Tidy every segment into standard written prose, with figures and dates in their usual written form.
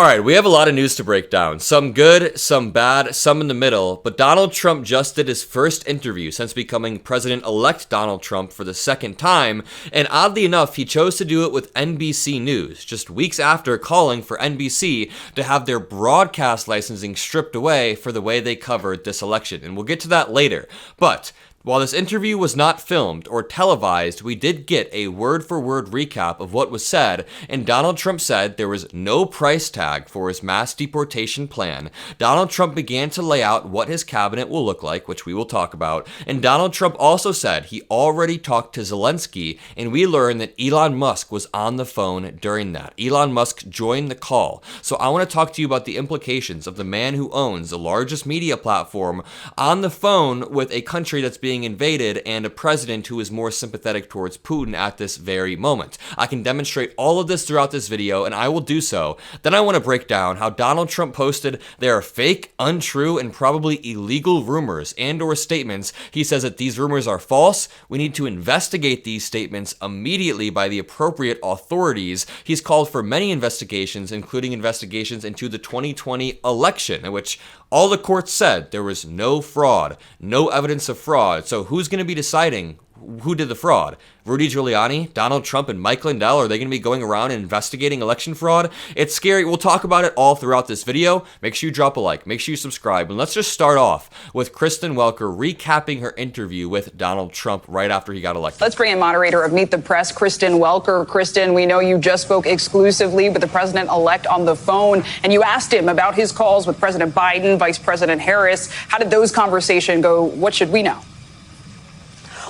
All right, we have a lot of news to break down. Some good, some bad, some in the middle. But Donald Trump just did his first interview since becoming President-elect Donald Trump for the second time. And oddly enough, he chose to do it with NBC News, just weeks after calling for NBC to have their broadcast licensing stripped away for the way they covered this election. And we'll get to that later. But while this interview was not filmed or televised, we did get a word-for-word recap of what was said, and Donald Trump said there was no price tag for his mass deportation plan. Donald Trump began to lay out what his cabinet will look like, which we will talk about, and Donald Trump also said he already talked to Zelensky, and we learned that Elon Musk was on the phone during that. Elon Musk joined the call. So I want to talk to you about the implications of the man who owns the largest media platform on the phone with a country that's being invaded and a president who is more sympathetic towards Putin at this very moment. I can demonstrate all of this throughout this video, and I will do so. Then I want to break down how Donald Trump posted there are fake, untrue, and probably illegal rumors and or statements. He says that these rumors are false. We need to investigate these statements immediately by the appropriate authorities. He's called for many investigations, including investigations into the 2020 election, in which all the courts said there was no fraud, no evidence of fraud. So who's going to be deciding who did the fraud? Rudy Giuliani, Donald Trump, and Mike Lindell? Are they going to be going around and investigating election fraud? It's scary. We'll talk about it all throughout this video. Make sure you drop a like. Make sure you subscribe. And let's just start off with Kristen Welker recapping her interview with Donald Trump right after he got elected. Let's bring in moderator of Meet the Press, Kristen Welker. Kristen, we know you just spoke exclusively with the president-elect on the phone, and you asked him about his calls with President Biden, Vice President Harris. How did those conversations go? What should we know?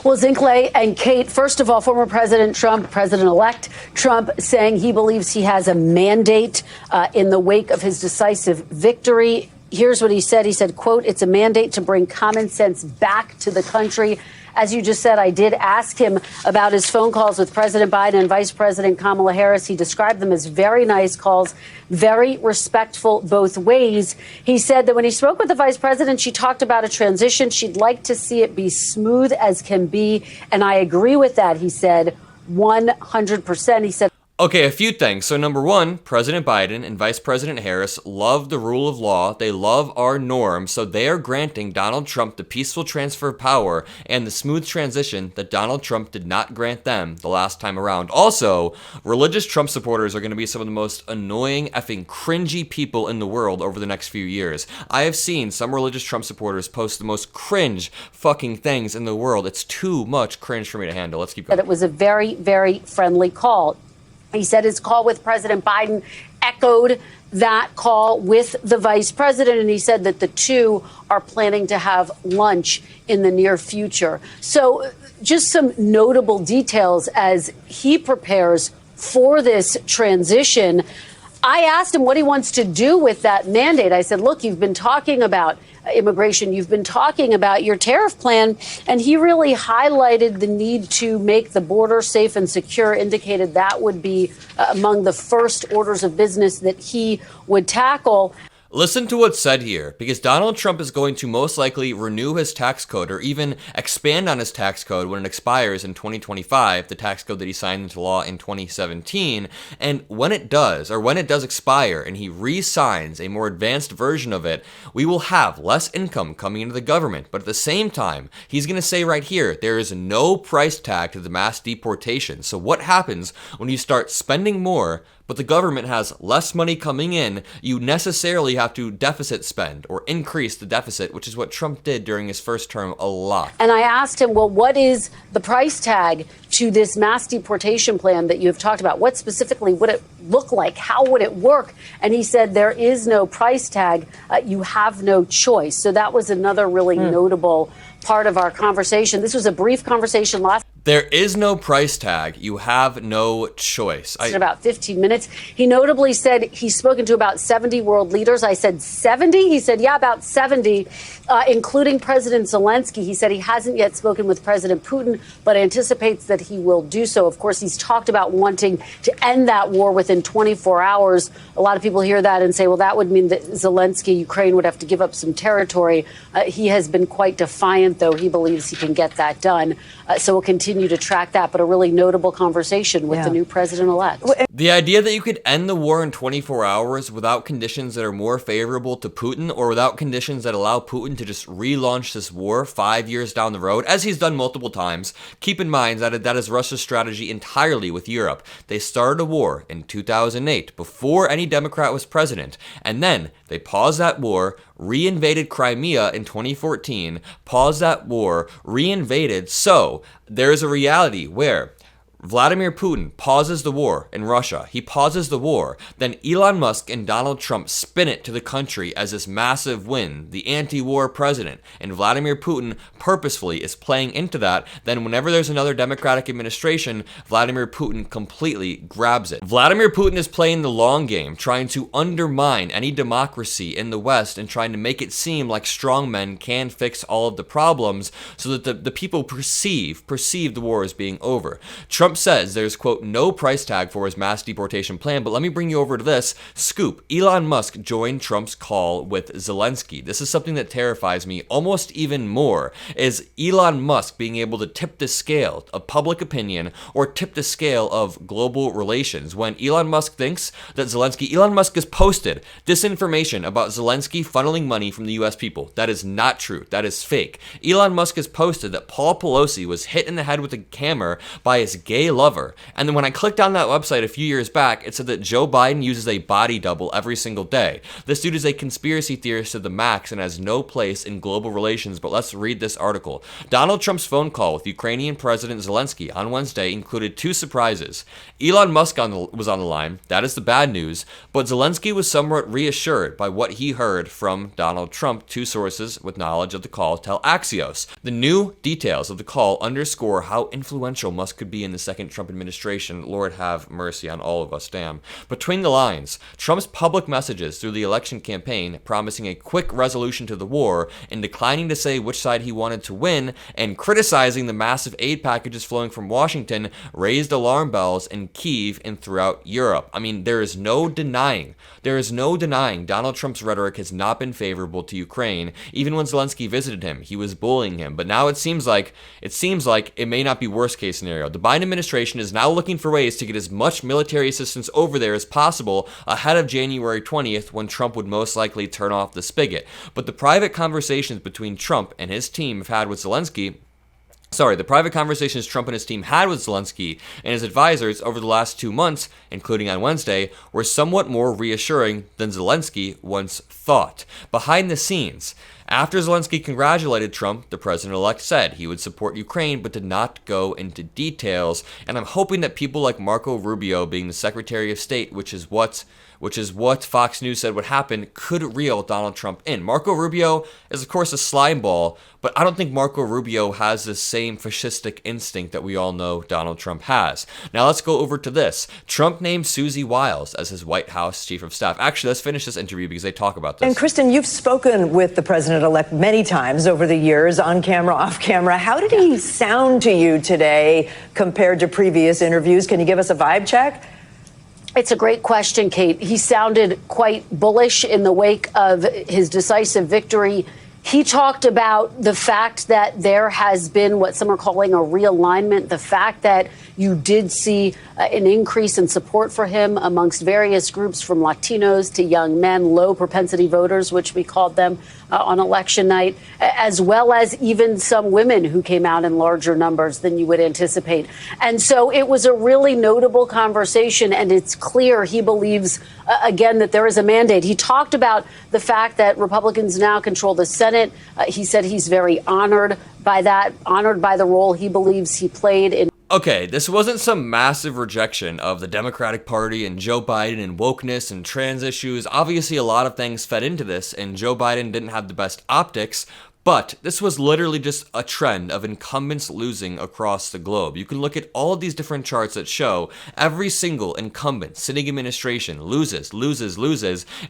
Well, Zinkley and Kate, first of all, former President Trump, President-elect Trump, saying he believes he has a mandate in the wake of his decisive victory. Here's what he said. He said, quote, "It's a mandate to bring common sense back to the country." As you just said, I did ask him about his phone calls with President Biden and Vice President Kamala Harris. He described them as very nice calls, very respectful both ways. He said that when he spoke with the vice president, she talked about a transition. She'd like to see it be smooth as can be. And I agree with that, he said, 100%. He said, okay, a few things. So number one, President Biden and Vice President Harris love the rule of law. They love our norms. So they are granting Donald Trump the peaceful transfer of power and the smooth transition that Donald Trump did not grant them the last time around. Also, religious Trump supporters are going to be some of the most annoying, effing cringy people in the world over the next few years. I have seen some religious Trump supporters post the most cringe fucking things in the world. It's too much cringe for me to handle. Let's keep going. It was a very, very friendly call. He said his call with President Biden echoed that call with the vice president, and he said that the two are planning to have lunch in the near future. So just some notable details as he prepares for this transition. I asked him what he wants to do with that mandate. I said, look, you've been talking about immigration. You've been talking about your tariff plan. And he really highlighted the need to make the border safe and secure, indicated that would be among the first orders of business that he would tackle. Listen to what's said here, because Donald Trump is going to most likely renew his tax code or even expand on his tax code when it expires in 2025, the tax code that he signed into law in 2017. And when it does expire and he re-signs a more advanced version of it, we will have less income coming into the government. But at the same time, he's going to say right here, there is no price tag to the mass deportation. So what happens when you start spending more but the government has less money coming in? You necessarily have to deficit spend or increase the deficit, which is what Trump did during his first term a lot. And I asked him, well, what is the price tag to this mass deportation plan that you have talked about? What specifically would it look like? How would it work? And he said there is no price tag. You have no choice. So that was another really notable part of our conversation. This was a brief conversation last. There is no price tag. You have no choice. In about 15 minutes. He notably said he's spoken to about 70 world leaders. I said 70? He said, yeah, about 70, including President Zelensky. He said he hasn't yet spoken with President Putin, but anticipates that he will do so. Of course, he's talked about wanting to end that war within 24 hours. A lot of people hear that and say, well, that would mean that Zelensky, Ukraine, would have to give up some territory. He has been quite defiant, though. He believes he can get that done. So we'll continue continue to track that, but a really notable conversation with the new president-elect. The idea that you could end the war in 24 hours without conditions that are more favorable to Putin, or without conditions that allow Putin to just relaunch this war 5 years down the road, as he's done multiple times. Keep in mind that that is Russia's strategy entirely with Europe. They started a war in 2008 before any Democrat was president, and then they paused that war, reinvaded Crimea in 2014, paused that war, reinvaded. So there's a reality where Vladimir Putin pauses the war in Russia. He pauses the war. Then Elon Musk and Donald Trump spin it to the country as this massive win, the anti-war president. And Vladimir Putin purposefully is playing into that. Then whenever there's another Democratic administration, Vladimir Putin completely grabs it. Vladimir Putin is playing the long game, trying to undermine any democracy in the West and trying to make it seem like strong men can fix all of the problems so that the people perceive the war as being over. Trump says there's, quote, no price tag for his mass deportation plan, but let me bring you over to this scoop. Elon Musk joined Trump's call with Zelensky. This is something that terrifies me almost even more, is Elon Musk being able to tip the scale of public opinion or tip the scale of global relations. When Elon Musk thinks that Elon Musk has posted disinformation about Zelensky funneling money from the US people. That is not true. That is fake. Elon Musk has posted that Paul Pelosi was hit in the head with a hammer by his gay lover. And then when I clicked on that website a few years back, it said that Joe Biden uses a body double every single day. This dude is a conspiracy theorist to the max and has no place in global relations, but let's read this article. Donald Trump's phone call with Ukrainian President Zelensky on Wednesday included two surprises. Elon Musk was on the line, that is the bad news, but Zelensky was somewhat reassured by what he heard from Donald Trump. Two sources with knowledge of the call tell Axios. The new details of the call underscore how influential Musk could be in the second Trump administration. Lord have mercy on all of us, damn. Between the lines, Trump's public messages through the election campaign promising a quick resolution to the war and declining to say which side he wanted to win and criticizing the massive aid packages flowing from Washington raised alarm bells in Kyiv and throughout Europe. I mean, there is no denying Donald Trump's rhetoric has not been favorable to Ukraine. Even when Zelensky visited him, he was bullying him. But now it seems like it may not be worst case scenario. The Biden administration is now looking for ways to get as much military assistance over there as possible ahead of January 20th, when Trump would most likely turn off the spigot. But the private conversations between Trump and his team have had with Zelensky the private conversations Trump and his team had with Zelensky and his advisors over the last 2 months, including on Wednesday, were somewhat more reassuring than Zelensky once thought. Behind the scenes, after Zelensky congratulated Trump, the president-elect said he would support Ukraine but did not go into details. And I'm hoping that people like Marco Rubio, being the Secretary of State, which is what Fox News said would happen, could reel Donald Trump in. Marco Rubio is, of course, a slime ball, but I don't think Marco Rubio has the same fascistic instinct that we all know Donald Trump has. Now let's go over to this. Trump named Susie Wiles as his White House chief of staff. Actually, let's finish this interview because they talk about this. And Kristen, you've spoken with the president-elect many times over the years, on camera, off camera. How did he sound to you today compared to previous interviews? Can you give us a vibe check? It's a great question, Kate. He sounded quite bullish in the wake of his decisive victory. He talked about the fact that there has been what some are calling a realignment, the fact that you did see an increase in support for him amongst various groups, from Latinos to young men, low propensity voters, which we called them on election night, as well as even some women who came out in larger numbers than you would anticipate. And so it was a really notable conversation, and it's clear he believes, again, that there is a mandate. He talked about the fact that Republicans now control the Senate. He said he's very honored by that, honored by the role he believes he played in. Okay, this wasn't some massive rejection of the Democratic Party and Joe Biden and wokeness and trans issues. Obviously, a lot of things fed into this, and Joe Biden didn't have the best optics, but this was literally just a trend of incumbents losing across the globe. You can look at all of these different charts that show every single incumbent sitting administration loses,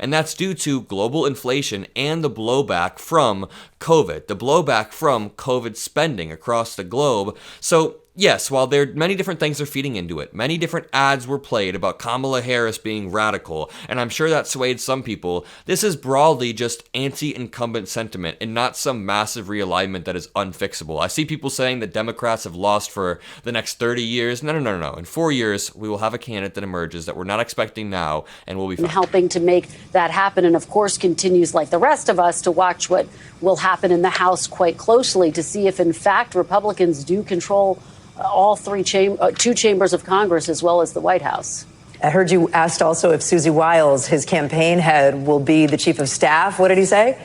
and that's due to global inflation and the blowback from COVID, the blowback from COVID spending across the globe. So yes, while there are many different things are feeding into it, many different ads were played about Kamala Harris being radical, and I'm sure that swayed some people, this is broadly just anti-incumbent sentiment and not some massive realignment that is unfixable. I see people saying that Democrats have lost for the next 30 years. No. In 4 years, we will have a candidate that emerges that we're not expecting now, and we'll be fine. Helping to make that happen, and of course continues, like the rest of us, to watch what will happen in the House quite closely to see if, in fact, Republicans do control all two chambers of Congress as well as the White House. I heard you asked also if Susie Wiles, his campaign head, will be the chief of staff. What did he say?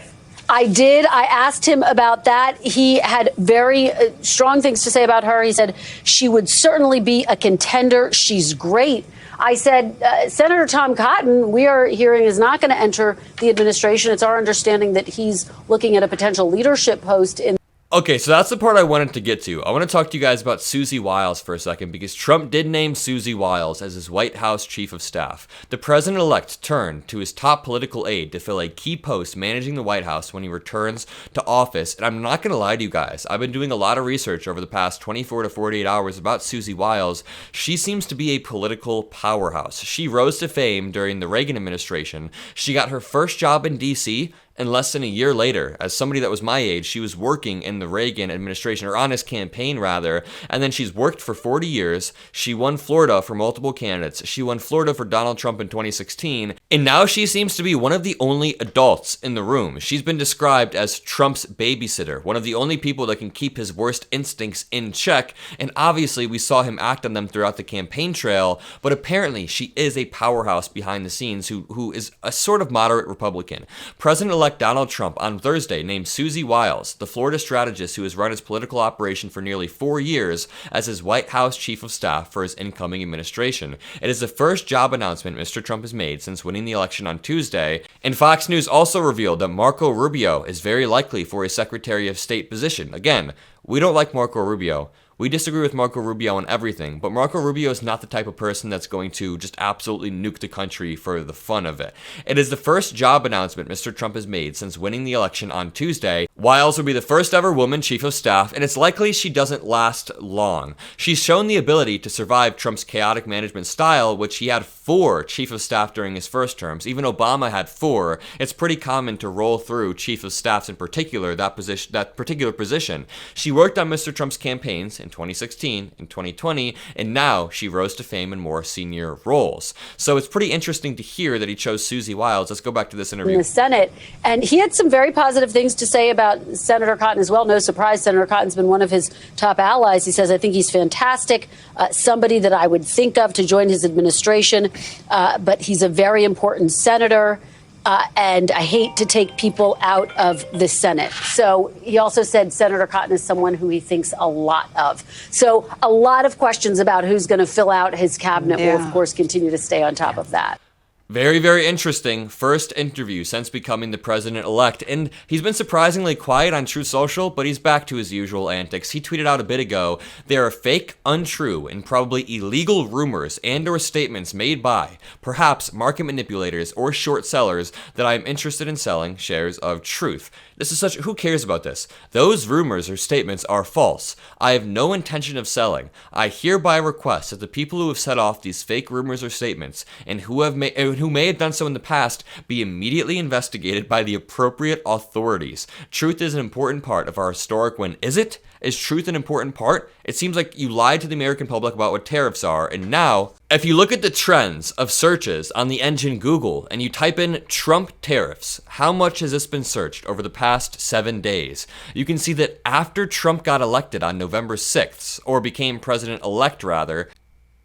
I did. I asked him about that. He had very strong things to say about her. He said she would certainly be a contender. She's great. I said, Senator Tom Cotton, we are hearing, is not going to enter the administration. It's our understanding that he's looking at a potential leadership post in. Okay, so that's the part I wanted to get to. I want to talk to you guys about Susie Wiles for a second because Trump did name Susie Wiles as his White House chief of staff. The president-elect turned to his top political aide to fill a key post managing the White House when he returns to office. And I'm not going to lie to you guys. I've been doing a lot of research over the past 24 to 48 hours about Susie Wiles. She seems to be a political powerhouse. She rose to fame during the Reagan administration. She got her first job in D.C., and less than a year later, as somebody that was my age, she was working in the Reagan administration, or on his campaign rather, and then she's worked for 40 years. She won Florida for multiple candidates. She won Florida for Donald Trump in 2016, and now she seems to be one of the only adults in the room. She's been described as Trump's babysitter, one of the only people that can keep his worst instincts in check, and obviously we saw him act on them throughout the campaign trail, but apparently she is a powerhouse behind the scenes who is a sort of moderate Republican. President-elect Donald Trump on Thursday named Susie Wiles, the Florida strategist who has run his political operation for nearly 4 years, as his White House chief of staff for his incoming administration. It is the first job announcement Mr. Trump has made since winning the election on Tuesday, and Fox News also revealed that Marco Rubio is very likely for a Secretary of State position. Again, we don't like Marco Rubio. We disagree with Marco Rubio on everything, but Marco Rubio is not the type of person that's going to just absolutely nuke the country for the fun of it. It is the first job announcement Mr. Trump has made since winning the election on Tuesday. Wiles will be the first ever woman chief of staff, and it's likely she doesn't last long. She's shown the ability to survive Trump's chaotic management style, which he had 4 chief of staff during his first terms. Even Obama had 4. It's pretty common to roll through chief of staffs in particular, that particular position. She worked on Mr. Trump's campaigns in 2016, in 2020, and now she rose to fame in more senior roles. So it's pretty interesting to hear that he chose Susie Wiles. Let's go back to this interview. In the Senate, and he had some very positive things to say about Senator Cotton as well. No surprise, Senator Cotton's been one of his top allies. He says, I think he's fantastic, somebody that I would think of to join his administration, but he's a very important senator. And I hate to take people out of the Senate. So he also said Senator Cotton is someone who he thinks a lot of. So a lot of questions about who's going to fill out his cabinet will, of course, continue to stay on top of that. Very, very interesting first interview since becoming the president-elect, and he's been surprisingly quiet on Truth Social, but he's back to his usual antics. He tweeted out a bit ago, there are fake, untrue, and probably illegal rumors and or statements made by, perhaps, market manipulators or short sellers that I am interested in selling shares of Truth. This is who cares about this? Those rumors or statements are false. I have no intention of selling. I hereby request that the people who have set off these fake rumors or statements and who may have done so in the past be immediately investigated by the appropriate authorities. Truth is an important part of our historic win. Is it? Is truth an important part? It seems like you lied to the American public about what tariffs are, and now, if you look at the trends of searches on the engine Google and you type in Trump tariffs, how much has this been searched over the past 7 days? You can see that after Trump got elected on November 6th, or became president-elect rather,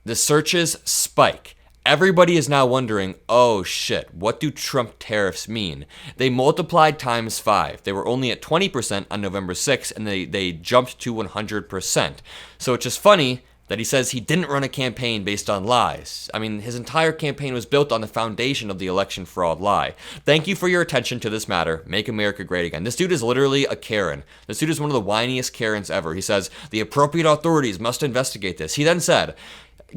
the searches spike. Everybody is now wondering, oh shit, what do Trump tariffs mean? They multiplied times 5. They were only at 20% on November 6th, and they jumped to 100%. So it's just funny that he says he didn't run a campaign based on lies. I mean, his entire campaign was built on the foundation of the election fraud lie. Thank you for your attention to this matter. Make America great again. This dude is literally a Karen. This dude is one of the whiniest Karens ever. He says, the appropriate authorities must investigate this. He then said,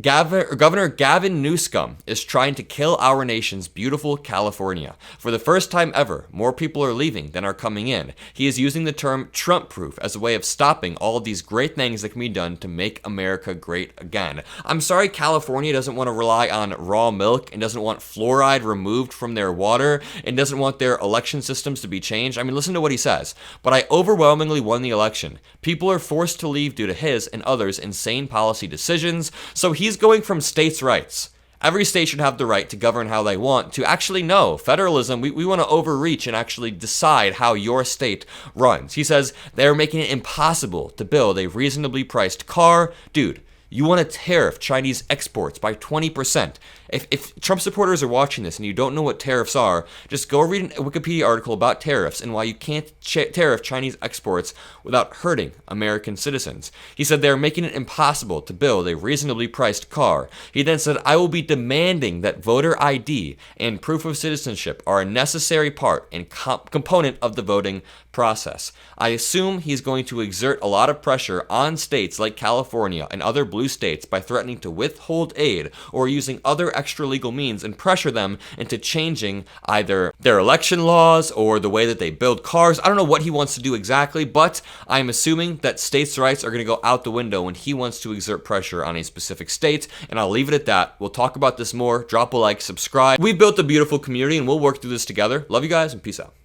Governor Gavin Newsom is trying to kill our nation's beautiful California. For the first time ever, more people are leaving than are coming in. He is using the term Trump-proof as a way of stopping all of these great things that can be done to make America great again. I'm sorry California doesn't want to rely on raw milk and doesn't want fluoride removed from their water and doesn't want their election systems to be changed. I mean, listen to what he says. But I overwhelmingly won the election. People are forced to leave due to his and others' insane policy decisions. So he's going from states' rights. Every state should have the right to govern how they want to actually no. Federalism, we want to overreach and actually decide how your state runs. He says they're making it impossible to build a reasonably priced car. Dude, you want to tariff Chinese exports by 20%. If Trump supporters are watching this and you don't know what tariffs are, just go read a Wikipedia article about tariffs and why you can't tariff Chinese exports without hurting American citizens. He said they're making it impossible to build a reasonably priced car. He then said, I will be demanding that voter ID and proof of citizenship are a necessary part and component of the voting process. I assume he's going to exert a lot of pressure on states like California and other blue states by threatening to withhold aid or using other extra legal means and pressure them into changing either their election laws or the way that they build cars. I don't know what he wants to do exactly, but I'm assuming that states' rights are going to go out the window when he wants to exert pressure on a specific state, and I'll leave it at that. We'll talk about this more. Drop a like, subscribe. We built a beautiful community, and we'll work through this together. Love you guys, and peace out.